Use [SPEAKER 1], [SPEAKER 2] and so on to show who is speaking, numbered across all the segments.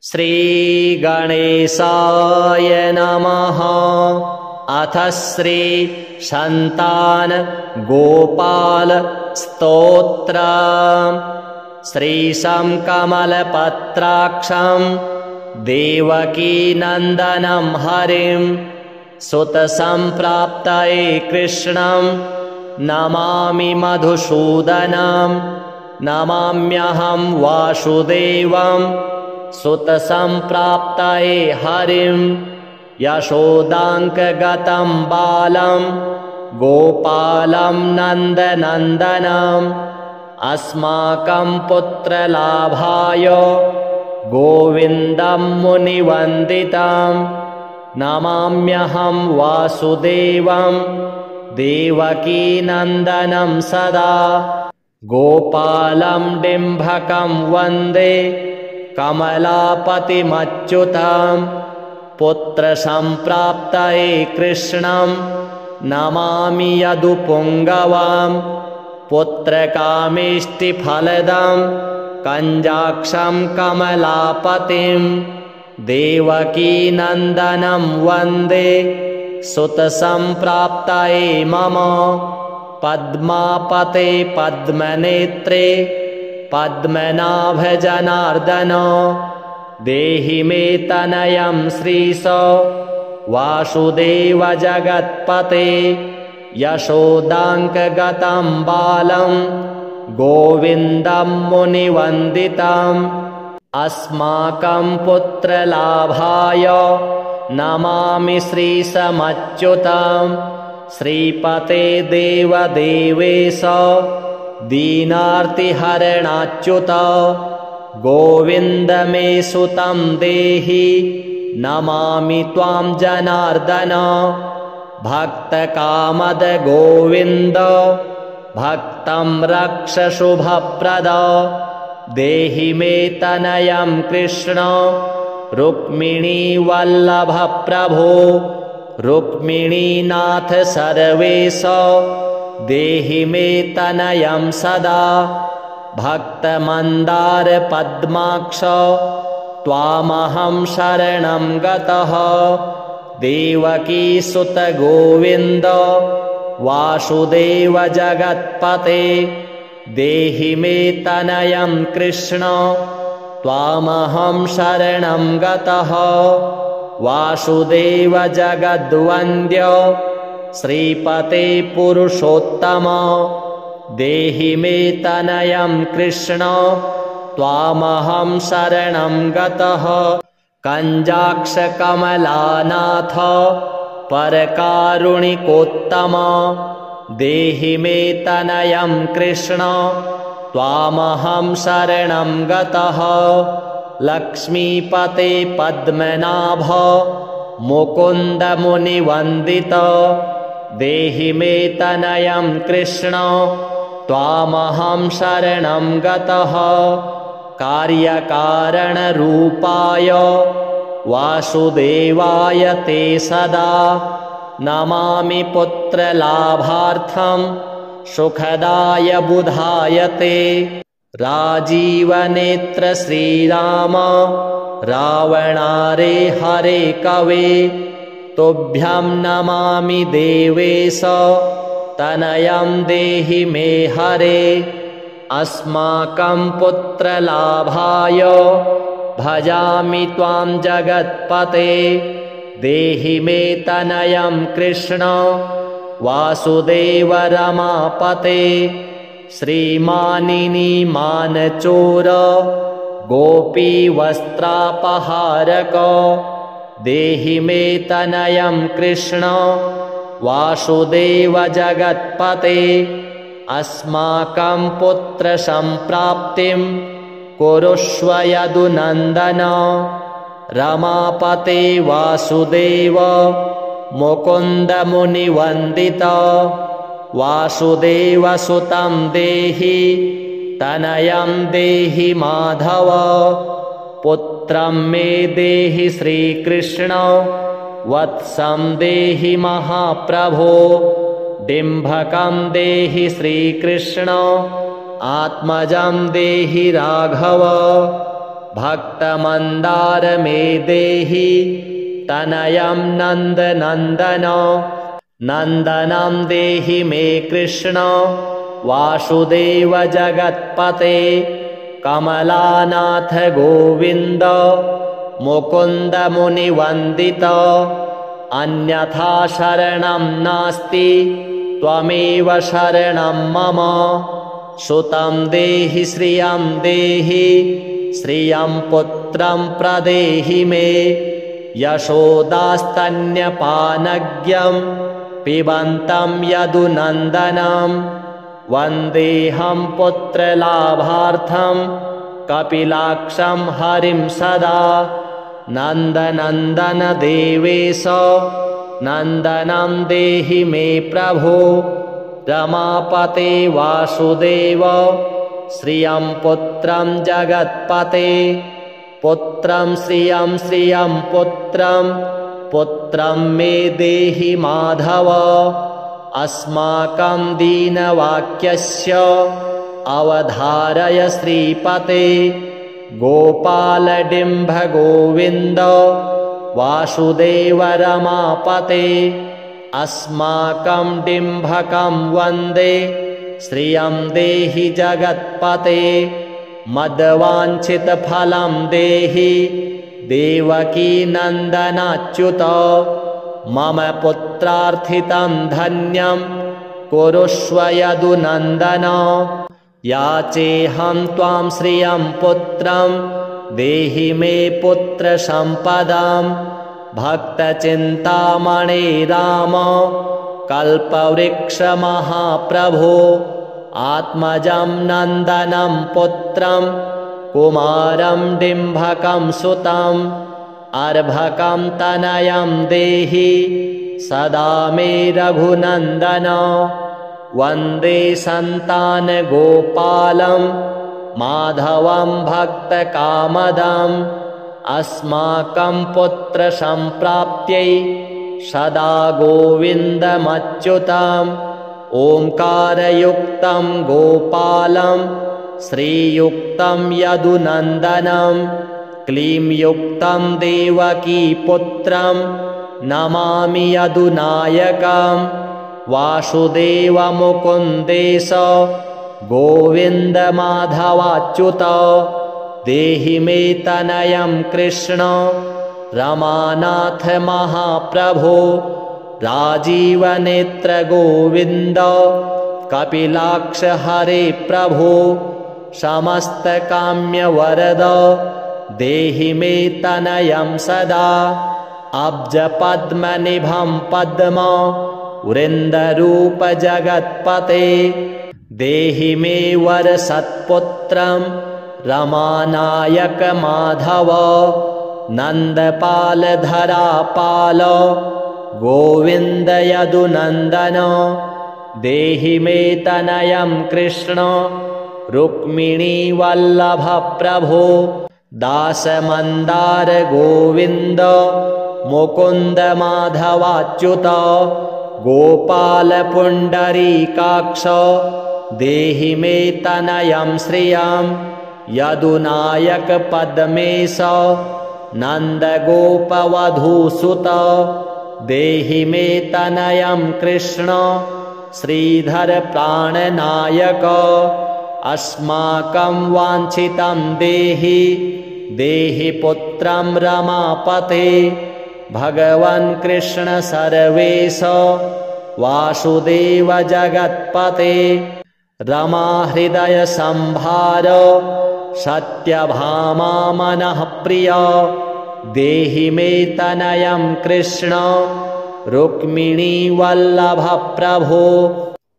[SPEAKER 1] श्रीगणेशाय नमः। अथ श्री सन्तान गोपाल स्तोत्र। श्रीशं कमलपत्राक्षं देवकीनन्दनं हरिं सुतसम्प्राप्तये कृष्णं नमामि मधुसूदनं। नमाम्यहं वासुदेवं सुतसम्प्राप्तये हरिं यशोदाङ्कगतं बालं गोपालं नन्दनन्दनम्। अस्माकं पुत्रलाभाय गोविन्दं मुनिवन्दितं। नमाम्यहं वासुदेवं देवकीनन्दनं सदा। गोपालं डिम्भकं वन्दे कमलापतिमच्युतं। पुत्रसम्प्राप्तये कृष्णं नमामि यदुपुङ्गवं। पुत्रकामेष्टिफलदं कञ्जाक्षं कमलापतिं। देवकीनन्दनं वन्दे सुतसम्प्राप्तये मम। पद्मापते पद्मनेत्रे पद्मनाभजनार्दन। देहि मे तनयं श्रीश वासुदेव जगत्पते। यशोदाङ्कगतं बालं गोविन्दं मुनिवन्दितम्। अस्माकं पुत्रलाभाय नमामि श्रीशमच्युतं। श्रीपते देवदेवेश दीनार्तिहरणाच्युत। गोविन्द मे सुतं देहि नमामि त्वां जनार्दन। भक्तकामद गोविन्द भक्तं रक्ष शुभप्रद। देहि मे तनयं कृष्ण रुक्मिणी वल्लभ प्रभो। रुक्मिणीनाथ सर्वेश देहि मे तनयं सदा। भक्तमन्दार पद्माक्ष त्वामहं शरणं गतः। देवकीसुत गोविन्द वासुदेव जगत्पते। देहि मे तनयं कृष्ण त्वामहं शरणं गतः। वासुदेव जगद्वन्द्य श्रीपते पुरुषोत्तम। देहि मे तनयं कृष्ण त्वामहं शरणं गतः। कञ्जाक्षकमलानाथ परकारुणिकोत्तम। देहि मे तनयं कृष्ण त्वामहं शरणं गतः। लक्ष्मीपते पद्मनाभ मुकुन्द मुनिवन्दित। देहि मे तनयं कृष्ण त्वामहं शरणं गतः। कार्यकारणरूपाय वासुदेवाय ते सदा नमामि। पुत्रलाभार्थं सुखदाय बुधाय ते। राजीवनेत्र श्रीराम रावणारे हरे कवे। तुभ्यं नमामि देवेश तनयं देहि मे हरे। अस्माकं पुत्रलाभाय भजामि त्वां जगत्पते। देहि मे तनयं कृष्ण वासुदेव रमापते। श्रीमानिनी मानचोर गोपीवस्त्रापहारक। देहि मे तनयं कृष्ण वासुदेव जगत्पते। अस्माकं पुत्रसम्प्राप्तिं कुरुष्व यदुनन्दन। रमापते वासुदेव मुकुन्द मुनिवन्दित। वासुदेवसुतं देहि तनयं देहि माधव। पुत्रं मे देहि श्रीकृष्ण वत्सं देहि महाप्रभो। डिम्भकं देहि श्रीकृष्ण आत्मजं देहि राघव। भक्तमन्दार मे देहि तनयं नन्दनन्दन नन्दनं देहि मे कृष्ण वासुदेव जगत्पते कमलानाथ गोविन्द मुकुन्द मुनिवन्दित अन्यथा शरणं नास्ति त्वमेव शरणं मम सुतं देहि श्रियं देहि श्रियं पुत्रं प्रदेहि मे यशोदास्तन्यपानज्ञं पिबन्तं यदुनन्दनं वन्देऽहं पुत्रलाभार्थं कपिलाक्षं हरिं सदा नन्दनन्दन देवेश नन्दनं देहि मे प्रभो रमापते वासुदेव श्रियं पुत्रं जगत्पते पुत्रं श्रियं श्रियं पुत्रं मे देहि माधव अस्माकं दीनवाक्यस्य अवधारय श्रीपते गोपालडिम्भ गोविन्द वासुदेव रमापते अस्माकं डिम्भकं वन्दे श्रियं देहि जगत्पते मद्वाञ्छितफलं देहि देवकी नन्दनाच्युत मम पुत्रार्थितं धन्यं कुरुष्व यदुनन्दन याचेऽहं त्वां श्रियं पुत्रं देहि मे पुत्रसम्पदां भक्तचिन्तामणे राम कल्पवृक्ष महाप्रभो आत्मजं नन्दनं पुत्रं कुमारं डिम्भकं सुतम् अर्भकं तनयं देहि सदा मे रघुनन्दन वन्दे सन्तानगोपालं माधवं भक्तकामदम् अस्माकं पुत्रसम्प्राप्त्यै सदा गोविन्दमच्युतम् ओङ्कारयुक्तं गोपालं श्रीयुक्तं यदुनन्दनं क्लींयुक्तं देवकीपुत्रं नमामि यदुनायकं वासुदेवमुकुन्देश गोविन्द माधवाच्युत देहि मे तनयं कृष्ण रमानाथ महाप्रभो राजीवनेत्र गोविन्द कपिलाक्ष हरे प्रभो समस्तकाम्यवरद देहि मे तनयं सदा अब्जपद्मनिभं पद्म वृन्दरूप जगत्पते देहि मे वरसत्पुत्रं रमानायक माधव नन्दपाल धरापाल गोविन्द यदुनन्दन देहि मे तनयं कृष्ण रुक्मिणी वल्लभ प्रभो दासमन्दार गोविन्द मुकुन्द माधवाच्युत गोपाल पुण्डरीकाक्ष देहि मे तनयं श्रियं यदुनायक पद्मेश नन्दगोपवधूसुत देहि मे तनयं कृष्ण श्रीधर प्राणनायक अस्माकं वाञ्छितं देहि देहि पुत्रं रमापते भगवन् कृष्ण सर्वेश वासुदेव जगत्पते रमा हृदय संभार सत्यभामा मनः प्रिय देहि मे तनयं कृष्ण रुक्मिणी वल्लभ प्रभो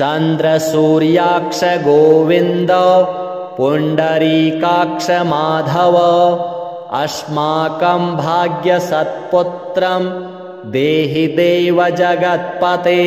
[SPEAKER 1] चन्द्रसूर्याक्ष गोविन्द पुण्डरीकाक्ष माधव अस्माकं भाग्यसत्पुत्रं देहि देव जगत्पते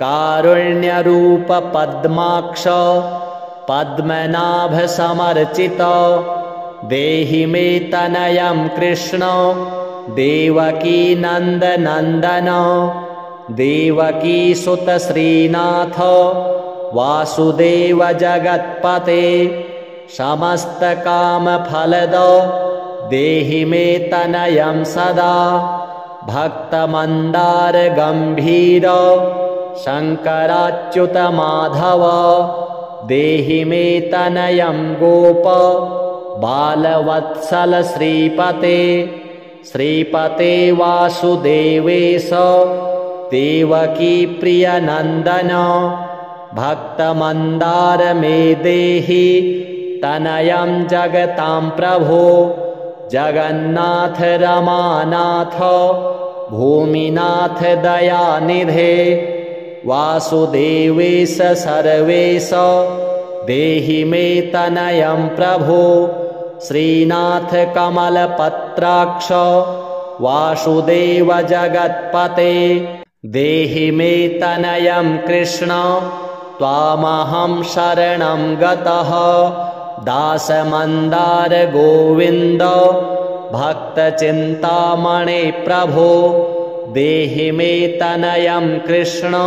[SPEAKER 1] कारुण्यरूप पद्माक्ष पद्मनाभ समर्चित देहि मे तनयं कृष्ण देवकी नन्दनन्दन देवकी सुत श्रीनाथ वासुदेव जगत्पते समस्त काम फलद देहि मे तनयं सदा भक्तमन्दारगम्भीर शङ्कराच्युत माधव देहि मे तनयं गोप बालवत्सल श्रीपते श्रीपते वासुदेवेश देवकी प्रियनन्दन भक्तमन्दार मे देहि तनयं जगतां प्रभो जगन्नाथ रमानाथ भूमिनाथ दयानिधे वासुदेवेश सर्वेश देहि मे तनयं प्रभो श्रीनाथ कमलपत्राक्ष वासुदेव जगत्पते देहि मे तनयं कृष्ण त्वामहं शरणं गतः दासमन्दार गोविन्द भक्तचिन्तामणे प्रभो देहि मे तनयं कृष्ण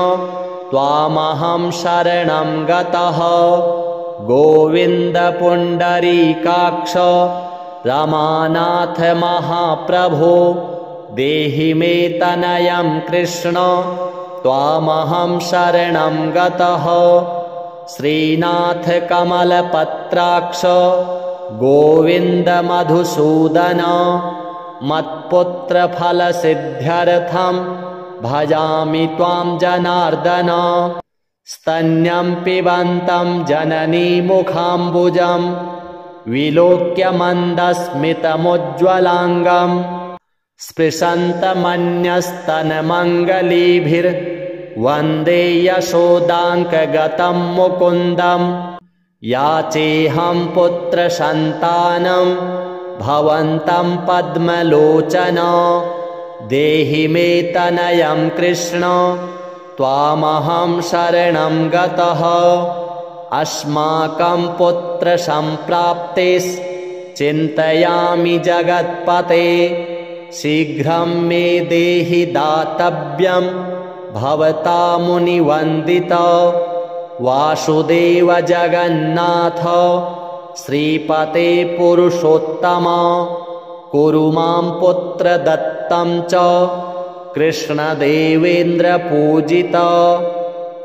[SPEAKER 1] त्वामहं शरणं गतः गोविन्द पुण्डरीकाक्ष रमानाथ महाप्रभो देहि मे तनयं कृष्ण त्वामहं शरणं गतः श्रीनाथ कमलपत्राक्ष गोविन्द मधुसूदन मत्पुत्रफलसिद्ध्यर्थं भजामि त्वां जनार्दन स्तन्यं पिबन्तं जननीमुखाम्बुजं विलोक्य मन्दस्मितमुज्ज्वलाङ्गं स्पृशन्तमन्यस्तनमङ्गलीभिर्वन्दे यशोदाङ्कगतं मुकुन्दं याचेऽहं पुत्रसन्तानं भवन्तं पद्मलोचन देहि मे तनयं कृष्ण त्वामहं शरणं गतः अस्माकं पुत्रसम्प्राप्तेश्चिन्तयामि जगत्पते शीघ्रं मे देहि दातव्यं भवता मुनिवन्दित वासुदेव जगन्नाथ श्रीपते पुरुषोत्तम कुरु मां पुत्रदत्तं च कृष्णदेवेन्द्रपूजित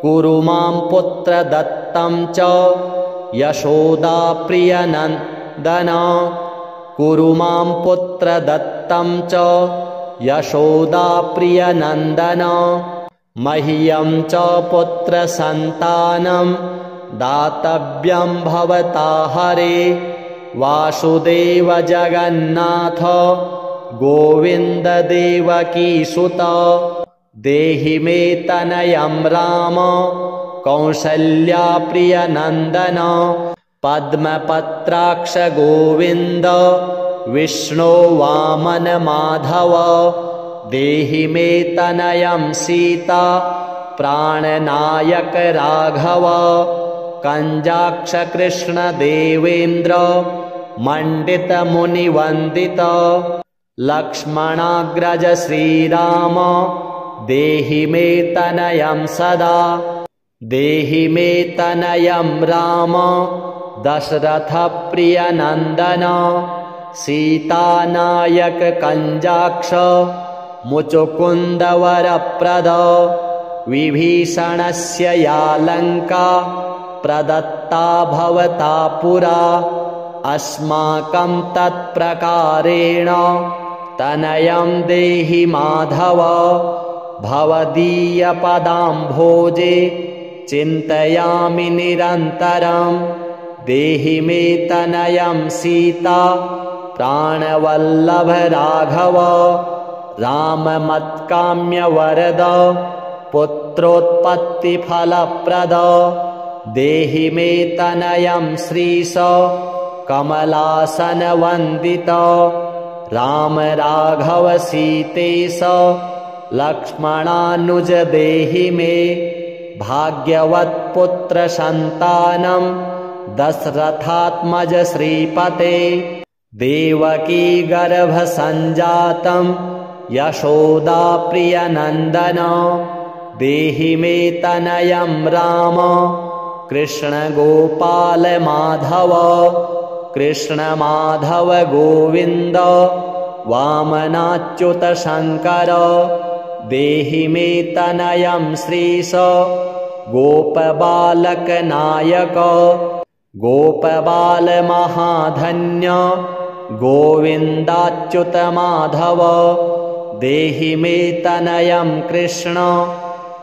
[SPEAKER 1] कुरु मां पुत्रदत्तं च यशोदाप्रियनन्दन कुरु मां पुत्रदत्तं च यशोदाप्रियनन्दन मह्यं च पुत्रसन्तानं दातव्यं भवता हरे वासुदेव जगन्नाथ गोविन्द देवकीसुत देहि मे तनयं राम कौसल्याप्रियनन्दन पद्मपत्राक्ष गोविन्द विष्णो वामन माधव देहि मे तनयं सीता प्राणनायक राघव कञ्जाक्ष कृष्ण देवेन्द्र मण्डित मुनिवन्दित लक्ष्मणाग्रज श्रीराम देहि मे तनयं सदा देहि मे तनयं राम दशरथ प्रियनन्दन सीतानायक कञ्जाक्ष मुचुकुन्द वरप्रद विभीषणस्य या लङ्का प्रदत्ता भवता पुरा अस्माकं तत्प्रकारेण तनयं देहि माधव भवदीयपदाम्भोजे चिन्तयामि निरन्तरं देहि मे तनयं सीता प्राणवल्लभ राघव राममत्काम्यवरद पुत्रोत्पत्तिफलप्रद देहि मे तनयं श्रीश कमलासनवन्दित राम राघव सीतेश लक्ष्मणानुज देहि मे भाग्यवत्पुत्रसन्तानं दशरथात्मज श्रीपते देवकी गर्भसञ्जातं यशोदा प्रियनन्दन देहि मे तनयं राम कृष्ण गोपाल माधव कृष्ण माधव गोविन्द वामनाच्युत शङ्कर देहि मे तनयं श्रीश गोपबालकनायक गोपबालमहाधन्य गोविन्दाच्युत माधव देहि मे तनयं कृष्ण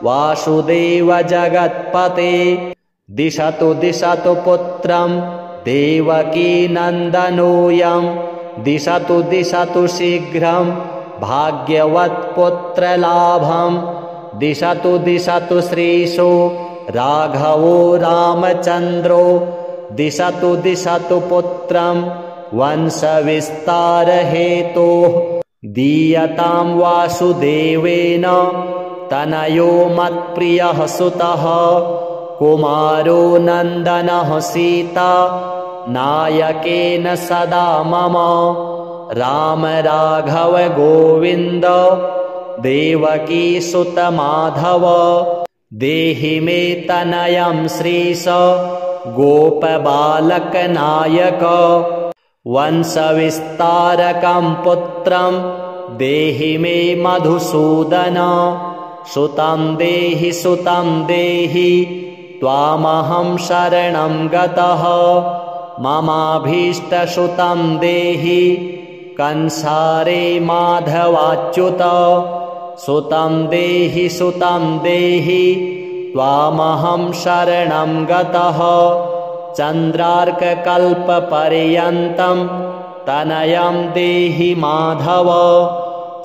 [SPEAKER 1] वासुदेव जगत्पते दिशतु दिशतु पुत्रं देवकी नन्दनोऽयं दिशतु दिशतु शीघ्रं भाग्यवत्पुत्रलाभं दिशतु दिशतु श्रीशो राघवो रामचन्द्रो दिशतु दिशतु पुत्रं वंशविस्तारहेतोः दीयतां वासुदेवेन तनयो मत्प्रियः सुतः कुमारो नन्दनः सीता नायकेन सदा मम राम राघव गोविन्द देवकी सुत माधव देहि मे तनयं श्रीश गोपबालकनायक वंशविस्तारकं पुत्रं देहि मे मधुसूदन सुतं देहि त्वामहं शरणं गतः ममाभीष्टसुतं देहि कंसारे माधवाच्युत सुतं देहि त्वामहं शरणं गतः चन्द्रार्ककल्पपर्यन्तं तनयं देहि माधव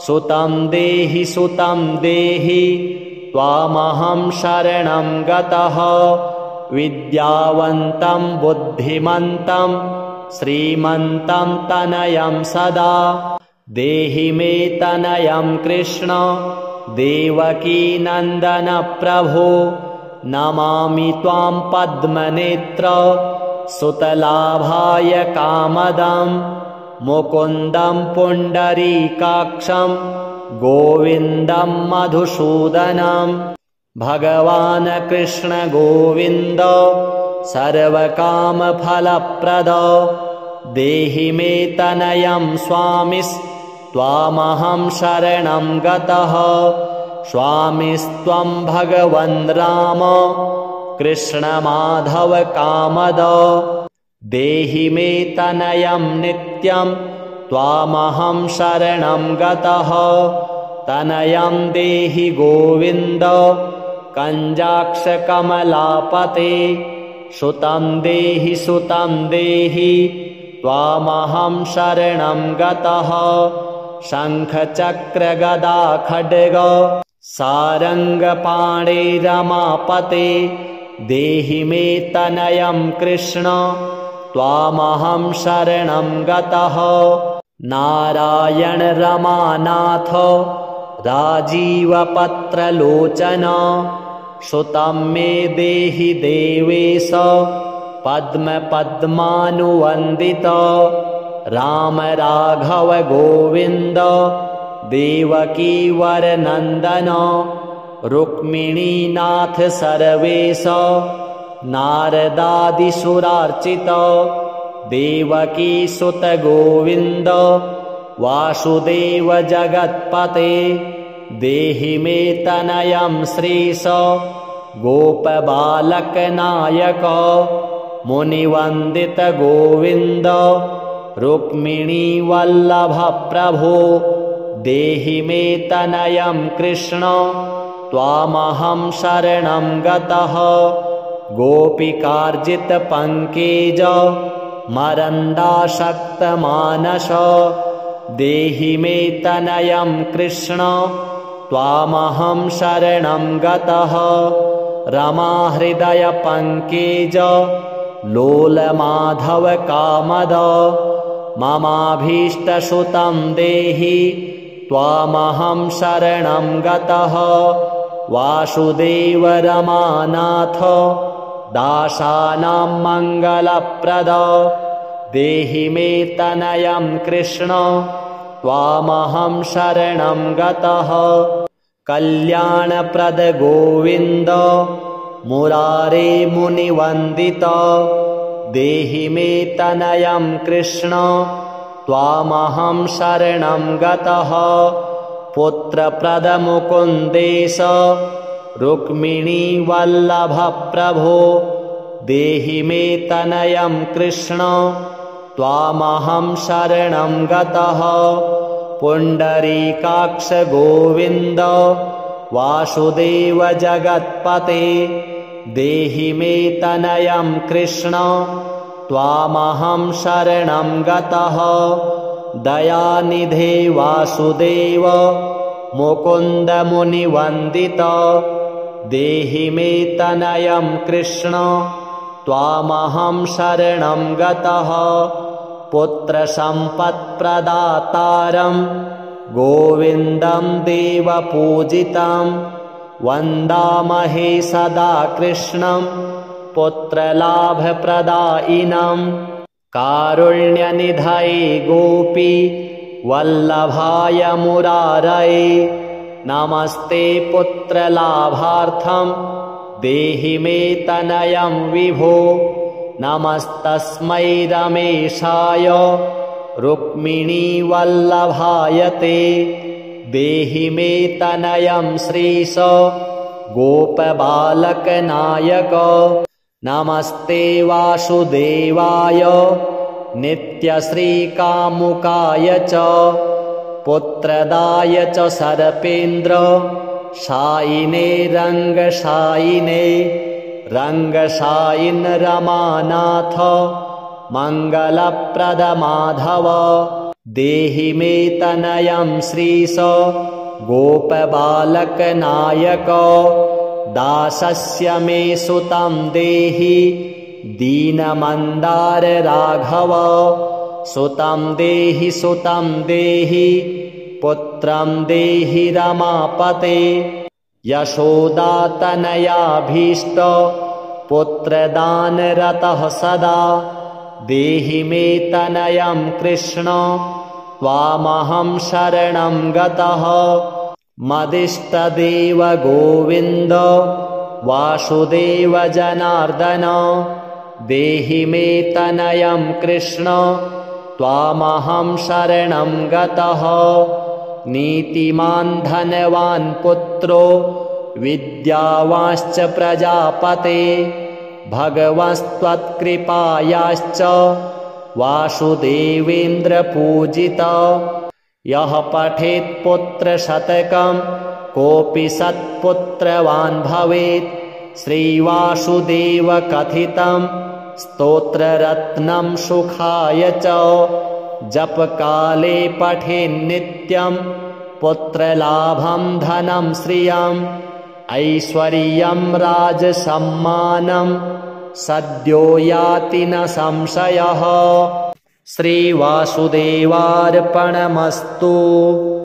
[SPEAKER 1] सुतं देहि त्वामहं शरणं गतः विद्यावन्तं बुद्धिमन्तं श्रीमन्तं तनयं सदा देहि मे तनयं कृष्ण देवकी नन्दन प्रभो नमामि त्वां पद्मनेत्र सुतलाभाय कामदं मुकुन्दं पुण्डरीकाक्षं गोविन्दं मधुसूदनं भगवान् कृष्ण गोविन्द सर्वकामफलप्रद देहि मे तनयं स्वामिस्त्वामहं शरणं गतः स्वामिस्त्वं भगवन् राम कृष्ण माधव कामद देहि मे तनयं नित्यं त्वामहं शरणं गतः तनयं देहि गोविन्द कञ्जाक्षकमलापते सुतं देहि त्वामहं शरणं गतः शङ्खचक्रगदा खड्ग सारङ्गपाणे रमापते देहि मे तनयं कृष्ण त्वामहं शरणं गतः नारायण रमानाथ राजीवपत्रलोचन सुतं मे देहि देवेश पद्मपद्मानुवन्दित राम राघव गोविन्द देवकी वरनन्दन रुक्मिणीनाथ सर्वेश नारदादिसुरार्चित देवकी सुत गोविन्द वासुदेव जगत्पते देहि मे तनयं श्रीश गोपबालकनायक मुनिवन्दित गोविन्द रुक्मिणी वल्लभ प्रभो देहि मे तनयं कृष्ण त्वामहं शरणं गतः गोपिकार्जित पङ्केज मरन्दाशक्तमानस देहि मे तनयं कृष्ण त्वामहं शरणं गतः रमाहृदय पङ्केज लोलमाधव कामद ममाभीष्टसुतं देहि त्वामहं शरणं गतः वासुदेव रमानाथ दासानां मङ्गलप्रद देहि मे तनयं कृष्ण त्वामहं शरणं गतः कल्याणप्रद गोविन्द मुरारे मुनिवन्दित देहि मे तनयं कृष्ण त्वामहं शरणं गतः पुत्रप्रदमुकुन्देश रुक्मिणी वल्लभ प्रभो देहि मे तनयं कृष्ण त्वामहं शरणं गतः पुण्डरीकाक्ष गोविन्द वासुदेव जगत्पते देहि मे तनयं कृष्ण त्वामहं शरणं गतः दयानिधे वासुदेव मुकुन्द मुनिवन्दित देहि मे तनयं कृष्ण त्वामहं शरणं गतः पुत्रसम्पत्प्रदातारं गोविन्दं देवपूजितं वन्दामहे सदा कृष्णं पुत्रलाभप्रदायिनं कारुण्यनिधये गोपी वल्लभाय मुरारये नमस्ते पुत्रलाभार्थं देहि मे तनयं विभो नमस्तस्मै रमेशाय रुक्मिणी वल्लभाय ते देहि मे तनयं श्रीश गोपबालकनायक नमस्ते वासुदेवाय नित्यश्रीकामुकाय च पुत्रदाय च सर्पेन्द्र शायिने रङ्गशायिने रङ्गशायिन् रमानाथ मङ्गलप्रद माधव देहि मे तनयं श्रीश गोपबालकनायक दासस्य मे सुतं देहि दीनमन्दार राघव सुतं देहि पुत्रं देहि रमापते यशोदातनयाभीष्ट पुत्रदानरतः सदा देहि मे तनयं कृष्ण त्वामहं शरणं गतः मदिष्टदेव गोविन्द वासुदेव जनार्दन देहि मे तनयं कृष्ण त्वामहं शरणं गतः नीतिमान् धनवान् पुत्रो विद्यावांश्च प्रजापते भगवस्त्वत्कृपायाश्च वासुदेवेन्द्रपूजित यः पठेत् पुत्रशतकं कोऽपि सत्पुत्रवान् भवेत् श्रीवासुदेवकथितं स्तोत्ररत्नं सुखाय च जपकाले पठेन्नित्यं पुत्रलाभं धनं श्रियम् ऐश्वर्यं राजसम्मानं सद्यो याति न संशयः। श्रीवासुदेवार्पणमस्तु।